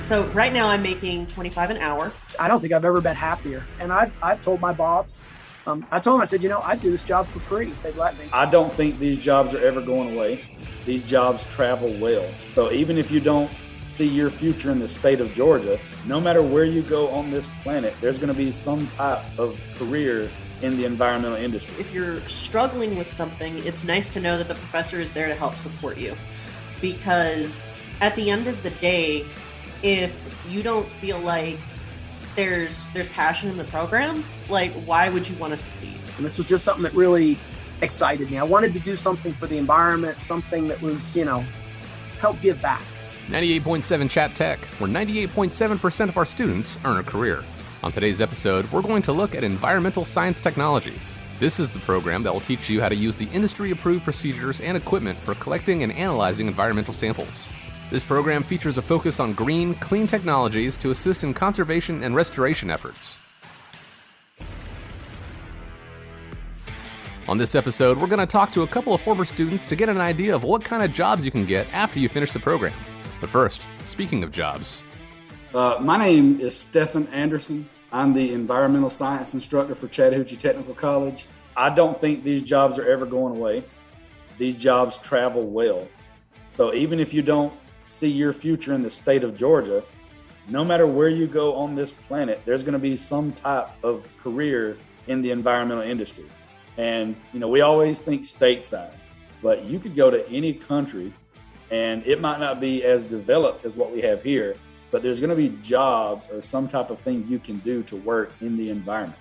So right now I'm making 25 an hour. I don't think I've ever been happier. And I've told my boss, I told him, I said, I'd do this job for free if they'd let me. I don't think these jobs are ever going away. These jobs travel well. So even if you don't see your future in the state of Georgia, no matter where you go on this planet, there's going to be some type of career in the environmental industry. If you're struggling with something, it's nice to know that the professor is there to help support you. Because at the end of the day, if you don't feel like there's passion in the program, like, why would you want to succeed? And this was just something that really excited me. I wanted to do something for the environment, something that was, help give back. 98.7 Chatt Tech, where 98.7% of our students earn a career. On today's episode, we're going to look at environmental science technology. This is the program that will teach you how to use the industry-approved procedures and equipment for collecting and analyzing environmental samples. This program features a focus on green, clean technologies to assist in conservation and restoration efforts. On this episode, we're going to talk to a couple of former students to get an idea of what kind of jobs you can get after you finish the program. But first, speaking of jobs. My name is Stephen Anderson. I'm the environmental science instructor for Chattahoochee Technical College. I don't think these jobs are ever going away. These jobs travel well. So even if you don't see your future in the state of Georgia, no matter where you go on this planet, there's going to be some type of career in the environmental industry. And, we always think stateside, but you could go to any country and it might not be as developed as what we have here, but there's going to be jobs or some type of thing you can do to work in the environment.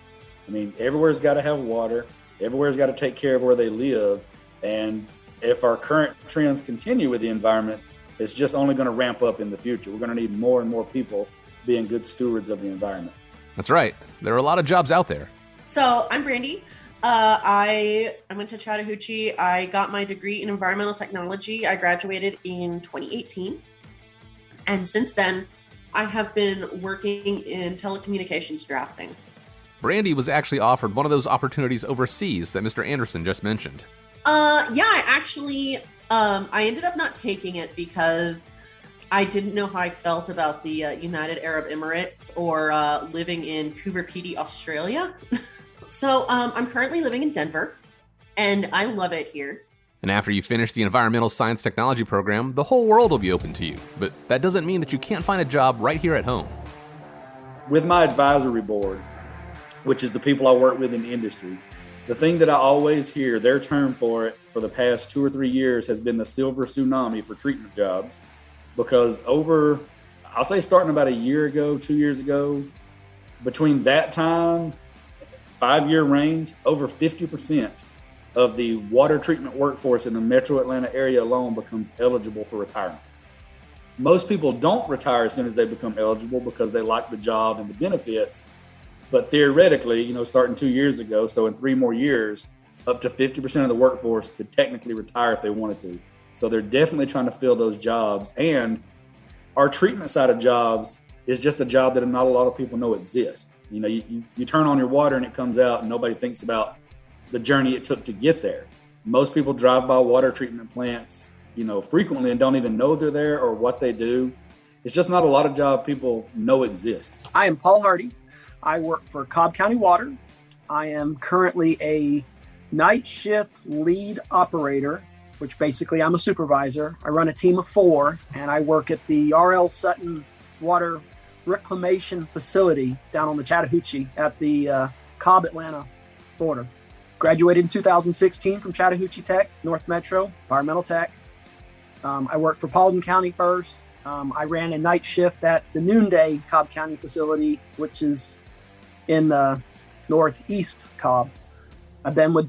Everywhere's got to have water. Everywhere's got to take care of where they live. And if our current trends continue with the environment, it's just only going to ramp up in the future. We're going to need more and more people being good stewards of the environment. That's right. There are a lot of jobs out there. So I'm Brandy. I went to Chattahoochee. I got my degree in environmental technology. I graduated in 2018. And since then, I have been working in telecommunications drafting. Brandy was actually offered one of those opportunities overseas that Mr. Anderson just mentioned. I ended up not taking it because I didn't know how I felt about the United Arab Emirates or living in Coober Pedy, Australia. So I'm currently living in Denver, and I love it here. And after you finish the environmental science technology program, the whole world will be open to you. But that doesn't mean that you can't find a job right here at home. With my advisory board, which is the people I work with in the industry, the thing that I always hear, their term for it for the past 2 or 3 years has been the silver tsunami for treatment jobs. Because I'll say starting about a year ago, 2 years ago, between that time, 5-year range, over 50% of the water treatment workforce in the metro Atlanta area alone becomes eligible for retirement. Most people don't retire as soon as they become eligible because they like the job and the benefits. But theoretically, starting 2 years ago, so in 3 more years, up to 50% of the workforce could technically retire if they wanted to. So they're definitely trying to fill those jobs. And our treatment side of jobs is just a job that not a lot of people know exists. You turn on your water and it comes out and nobody thinks about the journey it took to get there. Most people drive by water treatment plants, frequently and don't even know they're there or what they do. It's just not a lot of jobs people know exist. I am Paul Hardy. I work for Cobb County Water. I am currently a night shift lead operator, which basically I'm a supervisor. I run a team of 4, and I work at the R.L. Sutton Water Reclamation Facility down on the Chattahoochee at the Cobb Atlanta border. Graduated in 2016 from Chattahoochee Tech, North Metro, Environmental Tech. I worked for Paulding County first. I ran a night shift at the Noonday Cobb County facility, which is in the northeast Cobb. I've been with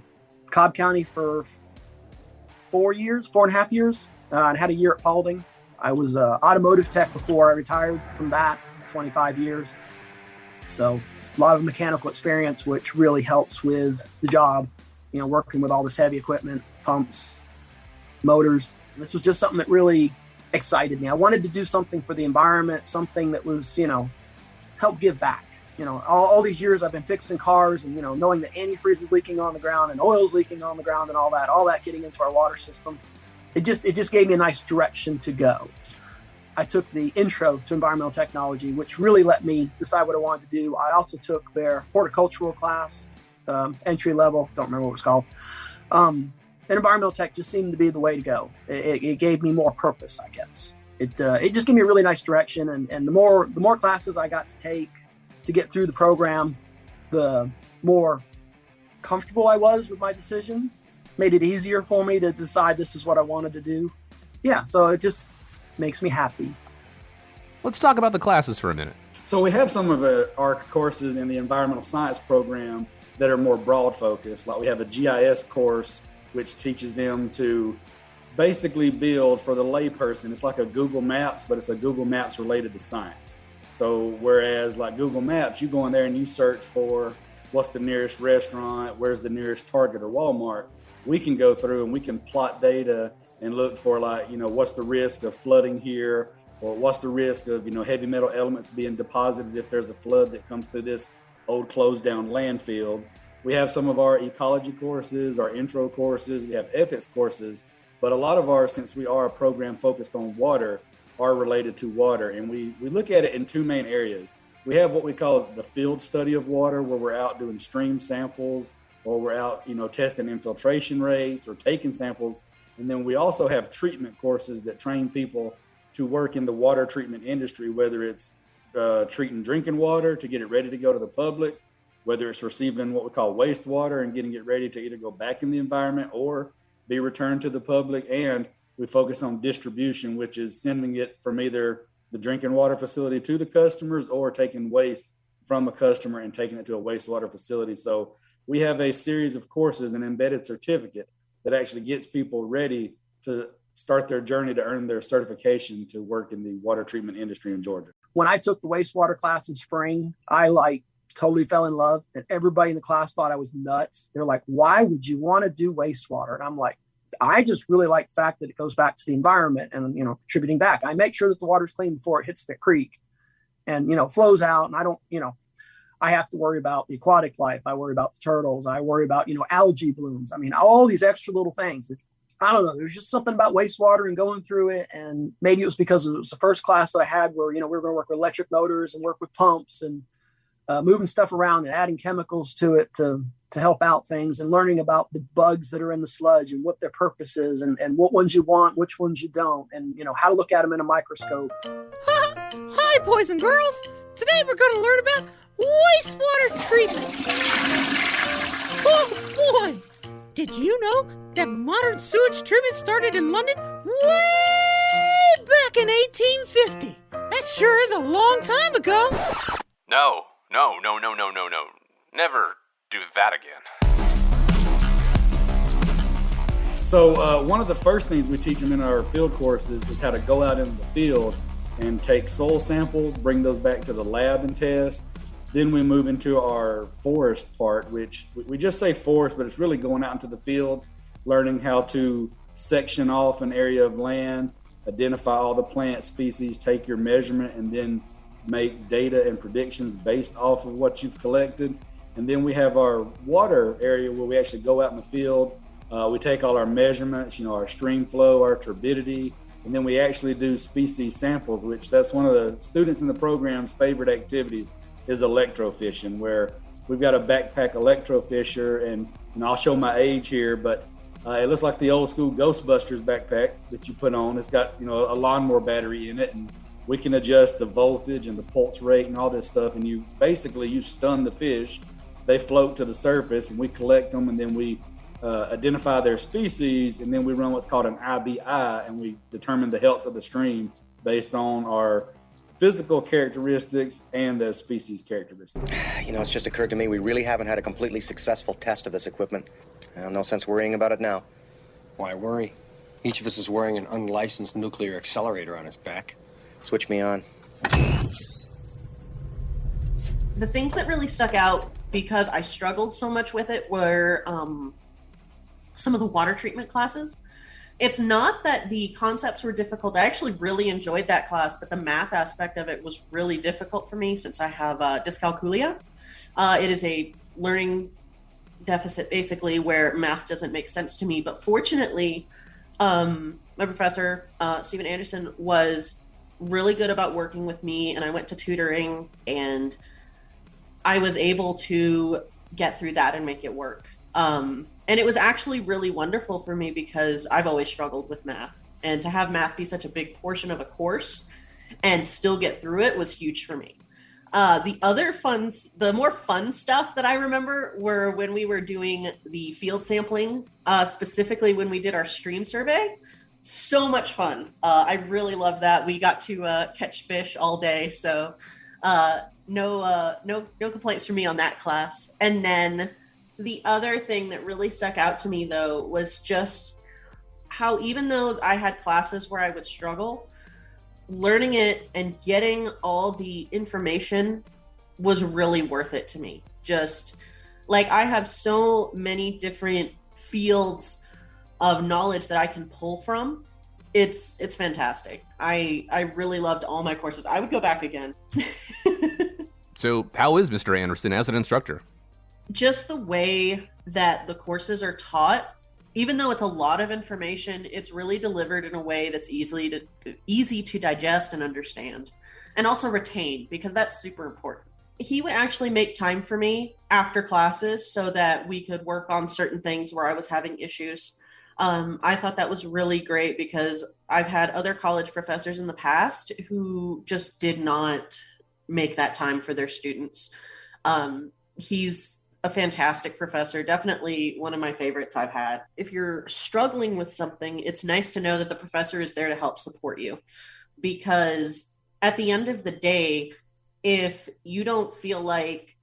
Cobb County for 4.5 years. I had a year at Paulding. I was automotive tech before I retired from that, 25 years. So a lot of mechanical experience, which really helps with the job, working with all this heavy equipment, pumps, motors. This was just something that really excited me. I wanted to do something for the environment, something that was, help give back. All these years I've been fixing cars and, knowing that antifreeze is leaking on the ground and oil's leaking on the ground and all that getting into our water system. It just gave me a nice direction to go. I took the intro to environmental technology, which really let me decide what I wanted to do. I also took their horticultural class, entry level, don't remember what it was called. And environmental tech just seemed to be the way to go. It gave me more purpose, I guess. It just gave me a really nice direction. And the more classes I got to take to get through the program, the more comfortable I was with my decision. Made it easier for me to decide this is what I wanted to do. Yeah, so it just makes me happy. Let's talk about the classes for a minute. So we have some of our courses in the environmental science program that are more broad focused. Like we have a GIS course, which teaches them to basically build for the layperson. It's like a Google Maps, but it's a Google Maps related to science. So whereas like Google Maps, you go in there and you search for what's the nearest restaurant, where's the nearest Target or Walmart, we can go through and we can plot data and look for like, what's the risk of flooding here, or what's the risk of, heavy metal elements being deposited if there's a flood that comes through this old closed down landfill. We have some of our ecology courses, our intro courses, we have ethics courses, but a lot of ours, since we are a program focused on water, are related to water. And we look at it in two main areas. We have what we call the field study of water, where we're out doing stream samples, or we're out, testing infiltration rates or taking samples. And then we also have treatment courses that train people to work in the water treatment industry, whether it's treating drinking water to get it ready to go to the public, whether it's receiving what we call wastewater and getting it ready to either go back in the environment or be returned to the public. And we focus on distribution, which is sending it from either the drinking water facility to the customers or taking waste from a customer and taking it to a wastewater facility. So we have a series of courses, an embedded certificate that actually gets people ready to start their journey to earn their certification to work in the water treatment industry in Georgia. When I took the wastewater class in spring, I totally fell in love, and everybody in the class thought I was nuts. They're like, why would you want to do wastewater? And I'm like, I just really like the fact that it goes back to the environment and, contributing back. I make sure that the water's clean before it hits the creek and, flows out. And I don't, I have to worry about the aquatic life. I worry about the turtles. I worry about, algae blooms. I mean, all these extra little things. I don't know. There's just something about wastewater and going through it. And maybe it was because it was the first class that I had where, we were going to work with electric motors and work with pumps and moving stuff around and adding chemicals to it to help out things, and learning about the bugs that are in the sludge and what their purpose is and what ones you want, which ones you don't, and, how to look at them in a microscope. Hi, boys and girls. Today we're going to learn about wastewater treatment. Oh, boy. Did you know that modern sewage treatment started in London way back in 1850? That sure is a long time ago. No. Never do that again. So one of the first things we teach them in our field courses is how to go out into the field and take soil samples, bring those back to the lab and test. Then we move into our forest part, which we just say forest, but it's really going out into the field, learning how to section off an area of land, identify all the plant species, take your measurement, and then make data and predictions based off of what you've collected. And then we have our water area where we actually go out in the field. We take all our measurements, our stream flow, our turbidity, and then we actually do species samples, which that's one of the students in the program's favorite activities is electrofishing, where we've got a backpack electrofisher, and I'll show my age here, but it looks like the old school Ghostbusters backpack that you put on. It's got, a lawnmower battery in it, and we can adjust the voltage and the pulse rate and all this stuff. And you stun the fish, they float to the surface, and we collect them, and then we identify their species, and then we run what's called an IBI, and we determine the health of the stream based on our physical characteristics and the species characteristics. It's just occurred to me we really haven't had a completely successful test of this equipment. No sense worrying about it now. Why worry? Each of us is wearing an unlicensed nuclear accelerator on his back. Switch me on. The things that really stuck out, because I struggled so much with it, were some of the water treatment classes. It's not that the concepts were difficult. I actually really enjoyed that class, but the math aspect of it was really difficult for me since I have dyscalculia. It is a learning deficit, basically, where math doesn't make sense to me. But fortunately, my professor, Stephen Anderson, was really good about working with me, and I went to tutoring, and I was able to get through that and make it work. And it was actually really wonderful for me because I've always struggled with math, and to have math be such a big portion of a course and still get through it was huge for me. The more fun stuff that I remember were when we were doing the field sampling, specifically when we did our stream survey. So much fun. I really loved that. We got to catch fish all day, so no complaints from me on that class. And then the other thing that really stuck out to me, though, was just how even though I had classes where I would struggle, learning it and getting all the information was really worth it to me. Just like I have so many different fields of knowledge that I can pull from. It's fantastic. I really loved all my courses. I would go back again. So how is Mr. Anderson as an instructor? Just the way that the courses are taught, even though it's a lot of information, it's really delivered in a way that's easy to digest and understand, and also retain, because that's super important. He would actually make time for me after classes so that we could work on certain things where I was having issues. I thought that was really great because I've had other college professors in the past who just did not make that time for their students. He's a fantastic professor, definitely one of my favorites I've had. If you're struggling with something, it's nice to know that the professor is there to help support you, because at the end of the day, if you don't feel like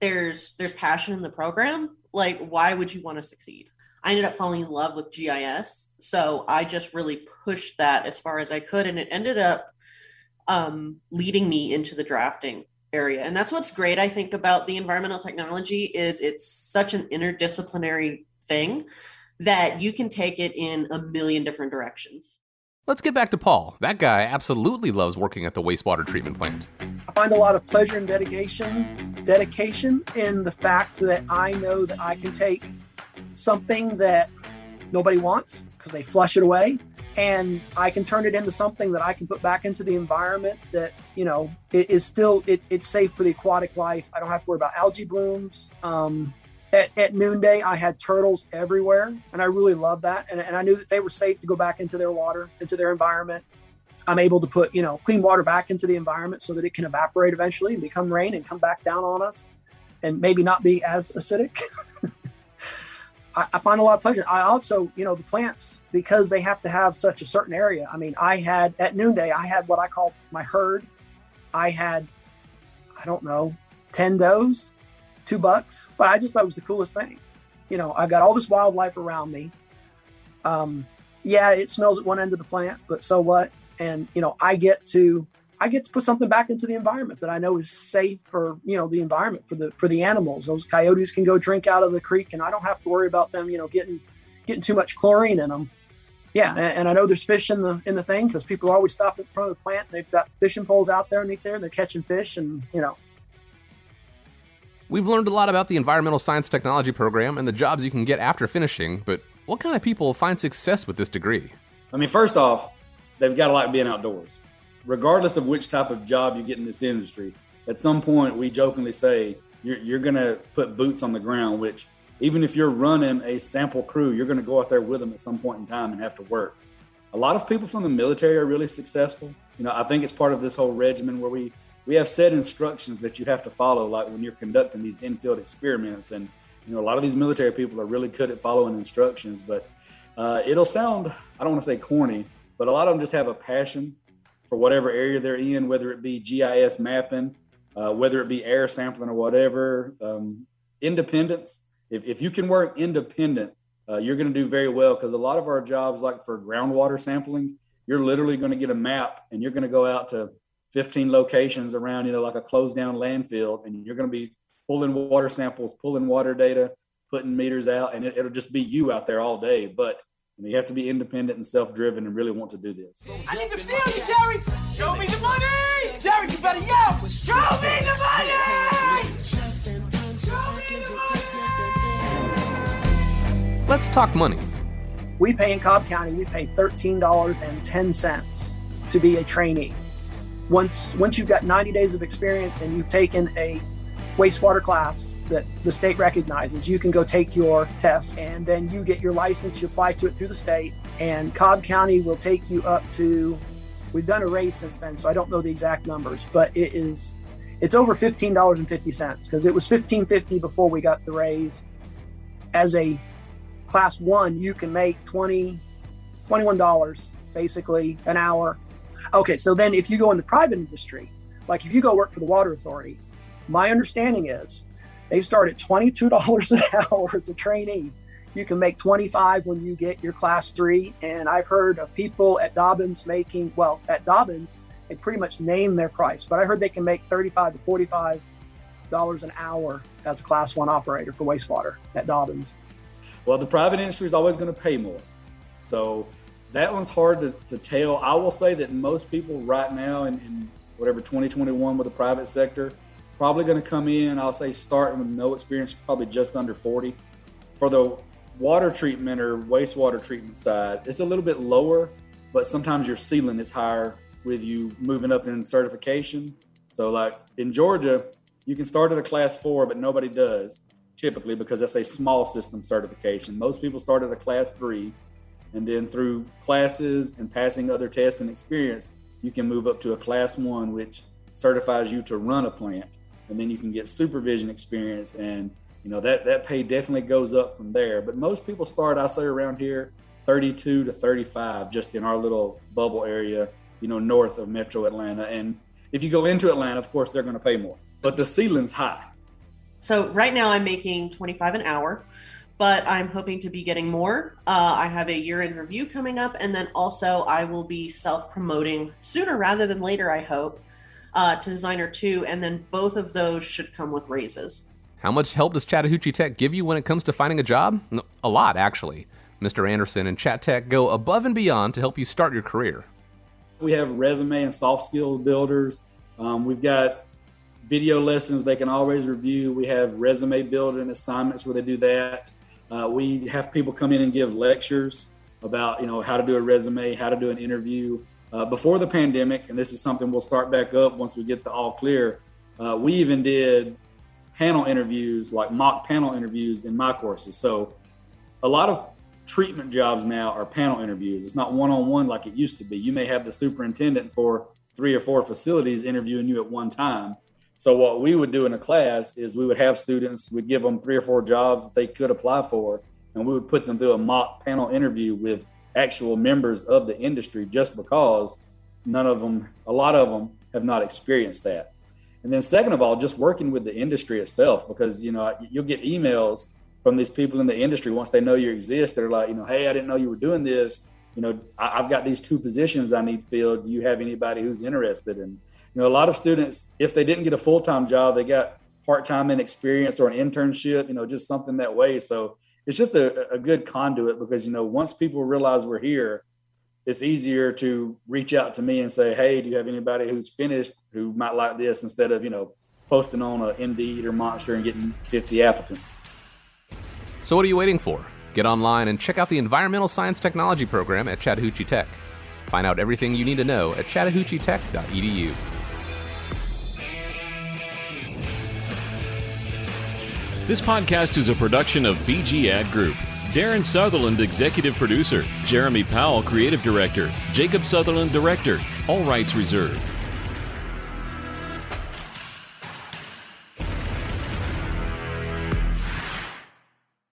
there's passion in the program, like why would you want to succeed? I ended up falling in love with GIS, so I just really pushed that as far as I could, and it ended up leading me into the drafting area. And that's what's great, I think, about the environmental technology is it's such an interdisciplinary thing that you can take it in a million different directions. Let's get back to Paul. That guy absolutely loves working at the wastewater treatment plant. I find a lot of pleasure and dedication in the fact that I know that I can take something that nobody wants because they flush it away, and I can turn it into something that I can put back into the environment that, you know, it is still, it's safe for the aquatic life. I don't have to worry about algae blooms. At noonday, I had turtles everywhere, and I really loved that. And I knew that they were safe to go back into their water, into their environment. I'm able to put, clean water back into the environment so that it can evaporate eventually and become rain and come back down on us and maybe not be as acidic. I find a lot of pleasure. I also, the plants, because they have to have such a certain area. I mean, at noonday, I had what I call my herd. I had, 10 does, 2 bucks, but I just thought it was the coolest thing. I've got all this wildlife around me. Yeah, it smells at one end of the plant, but so what? And, I get to put something back into the environment that I know is safe for, the environment, for the animals. Those coyotes can go drink out of the creek, and I don't have to worry about them, getting too much chlorine in them. Yeah, and I know there's fish in the thing because people always stop in front of the plant. They've got fishing poles out there underneath there, and they're catching fish, and We've learned a lot about the environmental science technology program and the jobs you can get after finishing, but what kind of people find success with this degree? I mean, first off, they've got to like being outdoors. Regardless of which type of job you get in this industry, at some point we jokingly say you're going to put boots on the ground, which even if you're running a sample crew, you're going to go out there with them at some point in time and have to work. A lot of people from the military are really successful. I think it's part of this whole regimen where we have set instructions that you have to follow, like when you're conducting these in-field experiments. And, a lot of these military people are really good at following instructions, but it'll sound, I don't want to say corny, but a lot of them just have a passion for whatever area they're in, whether it be GIS mapping, whether it be air sampling or whatever. Independence. If you can work independent, you're going to do very well, because a lot of our jobs, like for groundwater sampling, you're literally going to get a map and you're going to go out to 15 locations around, like a closed down landfill, and you're going to be pulling water samples, pulling water data, putting meters out, and it'll just be you out there all day. But you have to be independent and self-driven and really want to do this. I need to feel you, Jerry. Show me the money. Jerry, you better yell. Show me the money. Show me the money. Let's talk money. we pay in Cobb County, we pay $13.10 to be a trainee. once you've got 90 days of experience and you've taken a wastewater class that the state recognizes, you can go take your test, and then you get your license. You apply to it through the state, and Cobb County will take you up to, we've done a raise since then, so I don't know the exact numbers, but it's over $15.50, because it was $15.50 before we got the raise. As a class 1, you can make $21 basically an hour. Okay, so then if you go in the private industry, like if you go work for the water authority, my understanding is they start at $22 an hour as a trainee. You can make $25 when you get your class 3. And I've heard of people at Dobbins making, well, at Dobbins, they pretty much name their price, but I heard they can make $35 to $45 an hour as a class 1 operator for wastewater at Dobbins. Well, the private industry is always going to pay more. So that one's hard to tell. I will say that most people right now in whatever 2021 with the private sector, probably going to come in, I'll say starting with no experience, probably just under 40. For the water treatment or wastewater treatment side, it's a little bit lower, but sometimes your ceiling is higher with you moving up in certification. So like in Georgia, you can start at a class 4, but nobody does typically because that's a small system certification. Most people start at a class 3, and then through classes and passing other tests and experience, you can move up to a class 1, which certifies you to run a plant. And then you can get supervision experience, and that pay definitely goes up from there. But most people start, I say, around here 32 to 35, just in our little bubble area, north of Metro Atlanta. And if you go into Atlanta, of course, they're going to pay more, but the ceiling's high. So right now I'm making $25 an hour, but I'm hoping to be getting more. I have a year-end review coming up, and then also I will be self-promoting sooner rather than later, I hope, to designer 2, and then both of those should come with raises. How much help does Chattahoochee Tech give you when it comes to finding a job? A lot, actually. Mr. Anderson and Chatt Tech go above and beyond to help you start your career. We have resume and soft skills builders. We've got video lessons they can always review. We have resume building assignments where they do that. We have people come in and give lectures about how to do a resume, how to do an interview. Before the pandemic, and this is something we'll start back up once we get the all clear, we even did panel interviews, like mock panel interviews in my courses. So a lot of treatment jobs now are panel interviews. It's not one-on-one like it used to be. You may have the superintendent for 3 or 4 facilities interviewing you at one time. So what we would do in a class is we would have students, we'd give them 3 or 4 jobs that they could apply for, and we would put them through a mock panel interview with actual members of the industry, just because a lot of them have not experienced that. And then second of all, just working with the industry itself, because you'll get emails from these people in the industry once they know you exist. They're like, hey, I didn't know you were doing this. I've got these 2 positions I need filled. Do you have anybody who's interested? And a lot of students, if they didn't get a full-time job, they got part-time experience or an internship, just something that way. So it's just a good conduit, because, once people realize we're here, it's easier to reach out to me and say, hey, do you have anybody who's finished who might like this, instead of, posting on a Indeed or Monster and getting 50 applicants. So what are you waiting for? Get online and check out the Environmental Science Technology program at Chattahoochee Tech. Find out everything you need to know at chattahoocheetech.edu. This podcast is a production of BG Ad Group. Darren Sutherland, Executive Producer. Jeremy Powell, Creative Director. Jacob Sutherland, Director. All rights reserved.